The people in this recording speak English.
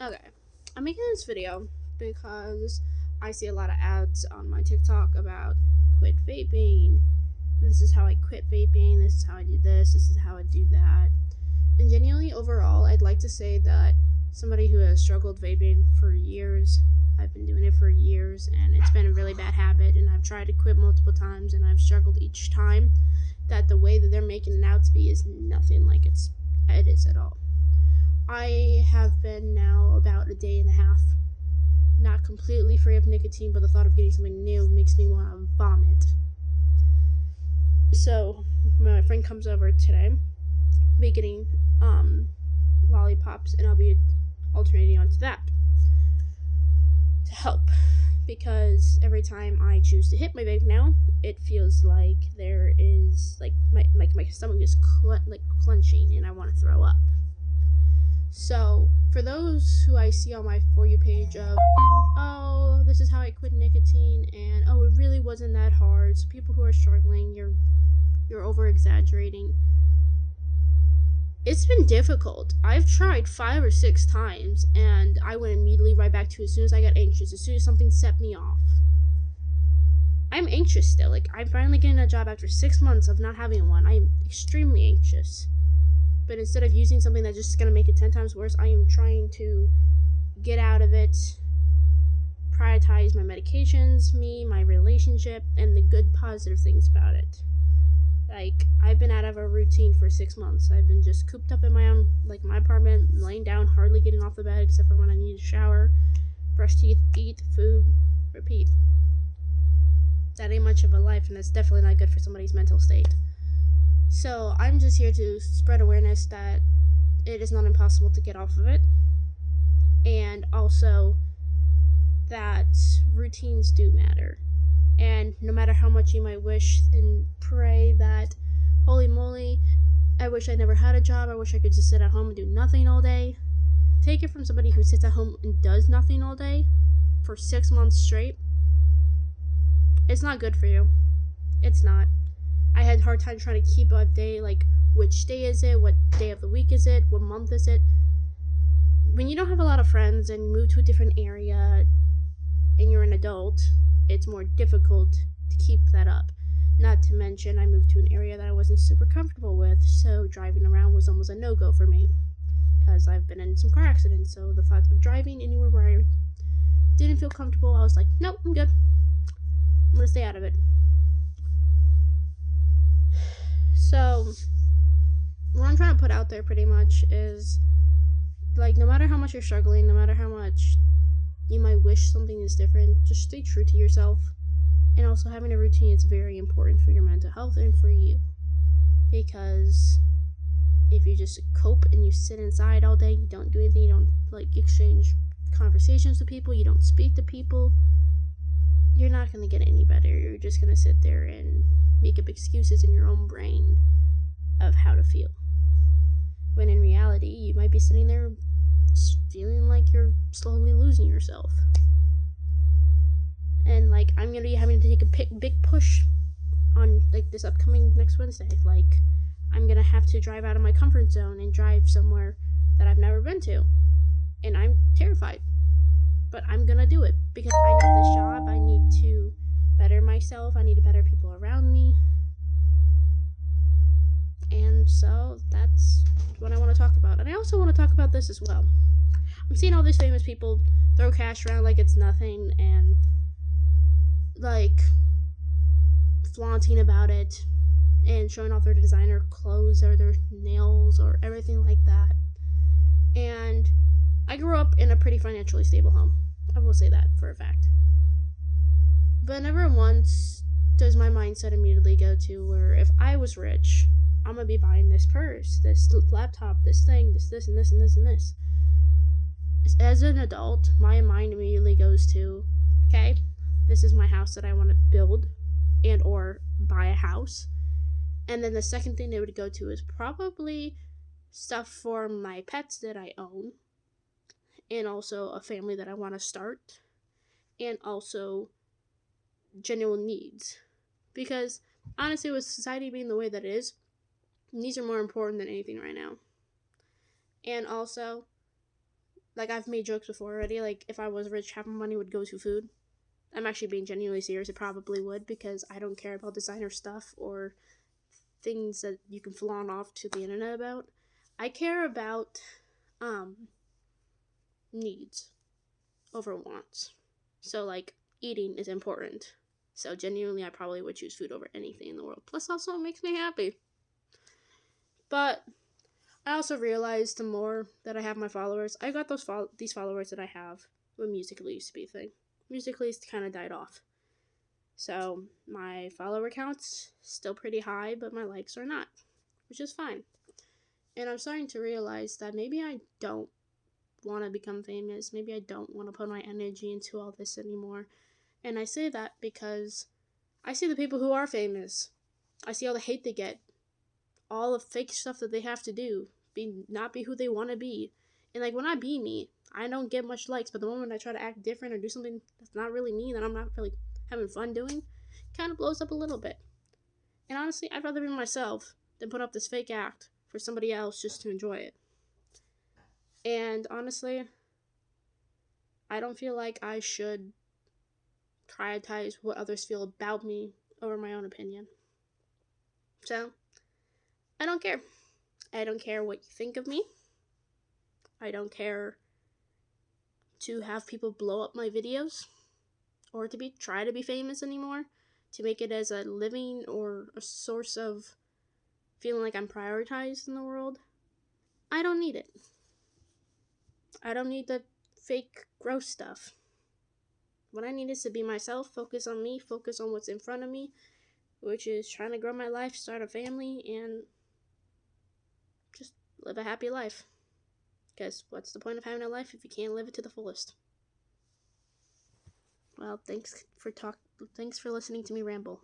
Okay, I'm making this video because I see a lot of ads on my TikTok about quit vaping. This is how I quit vaping. This is how I do this. This is how I do that. And genuinely, overall, I'd like to say that somebody who has struggled vaping for years, I've been doing it for years, and it's been a really bad habit, and I've tried to quit multiple times, and I've struggled each time, that the way that they're making it out to be is nothing like it is at all. I have been now about a day and a half not completely free of nicotine, but the thought of getting something new makes me want to vomit. So my friend comes over today, be getting lollipops, and I'll be alternating onto that to help. Because every time I choose to hit my vape now, it feels like there is my stomach is clenching, and I want to throw up. So, for those who I see on my For You page of, oh, this is how I quit nicotine, and oh, it really wasn't that hard. So people who are struggling, you're over exaggerating. It's been difficult. I've tried 5 or 6 times, and I went immediately right back to as soon as I got anxious, as soon as something set me off. I'm anxious still. Like, I'm finally getting a job after 6 months of not having one. I am extremely anxious. But instead of using something that's just going to make it 10 times worse, I am trying to get out of it, prioritize my medications, my relationship, and the good positive things about it. Like, I've been out of a routine for 6 months. I've been just cooped up in my apartment, laying down, hardly getting off the bed except for when I need to shower, brush teeth, eat, food, repeat. That ain't much of a life, and it's definitely not good for somebody's mental state. So I'm just here to spread awareness that it is not impossible to get off of it, and also that routines do matter. And no matter how much you might wish and pray that, holy moly, I wish I never had a job, I wish I could just sit at home and do nothing all day, take it from somebody who sits at home and does nothing all day for 6 months straight. It's not good for you. It's not. I had a hard time trying to keep a day, like, which day is it, what day of the week is it, what month is it. When you don't have a lot of friends and you move to a different area and you're an adult, it's more difficult to keep that up. Not to mention, I moved to an area that I wasn't super comfortable with, so driving around was almost a no-go for me, because I've been in some car accidents, so the thought of driving anywhere where I didn't feel comfortable, I was like, nope, I'm good. I'm gonna stay out of it. So, what I'm trying to put out there pretty much is, like, no matter how much you're struggling, no matter how much you might wish something is different, just stay true to yourself. And also, having a routine is very important for your mental health and for you. Because if you just cope and you sit inside all day, you don't do anything, you don't, exchange conversations with people, you don't speak to people, you're not going to get any better. You're just going to sit there and make up excuses in your own brain of how to feel. When in reality, you might be sitting there feeling like you're slowly losing yourself. And, I'm going to be having to take a big push on, this upcoming next Wednesday. I'm going to have to drive out of my comfort zone and drive somewhere that I've never been to. And I'm terrified. But I'm gonna do it because I need this job. I need to better myself. I need to better people around me. And so that's what I want to talk about. And I also want to talk about this as well. I'm seeing all these famous people throw cash around like it's nothing and flaunting about it and showing off their designer clothes or their nails or everything like that. And I grew up in a pretty financially stable home. I will say that for a fact. But never once does my mindset immediately go to where if I was rich, I'm going to be buying this purse, this laptop, this thing, this, and this, and this, and this. As an adult, my mind immediately goes to, okay, this is my house that I want to build and or buy a house. And then the second thing they would go to is probably stuff for my pets that I own, and also a family that I want to start, and also genuine needs. Because honestly, with society being the way that it is, needs are more important than anything right now. And also, Like, I've made jokes before already. Like, if I was rich, half my money would go to food. I'm actually being genuinely serious. It probably would, because I don't care about designer stuff or things that you can flaunt off to the internet about. I care about needs over wants. So, like, eating is important. So, genuinely, I probably would choose food over anything in the world. Plus, also, it makes me happy. But I also realized the more that I have my followers, I got these followers that I have when Musical.ly used to be a thing. Musical.ly's kind of died off. So my follower count's still pretty high, but my likes are not, which is fine. And I'm starting to realize that maybe I don't want to become famous. Maybe I don't want to put my energy into all this anymore. And I say that because I see the people who are famous. I see all the hate they get, all the fake stuff that they have to do, not be who they want to be. And like, when I be me, I don't get much likes, but the moment I try to act different or do something that's not really me, that I'm not really having fun doing, kind of blows up a little bit. And honestly, I'd rather be myself than put up this fake act for somebody else just to enjoy it. And honestly, I don't feel like I should prioritize what others feel about me over my own opinion. So, I don't care. I don't care what you think of me. I don't care to have people blow up my videos or to try to be famous anymore, to make it as a living or a source of feeling like I'm prioritized in the world. I don't need it. I don't need the fake gross stuff. What I need is to be myself, focus on me, focus on what's in front of me, which is trying to grow my life, start a family, and just live a happy life. Because what's the point of having a life if you can't live it to the fullest? Well, thanks for listening to me ramble.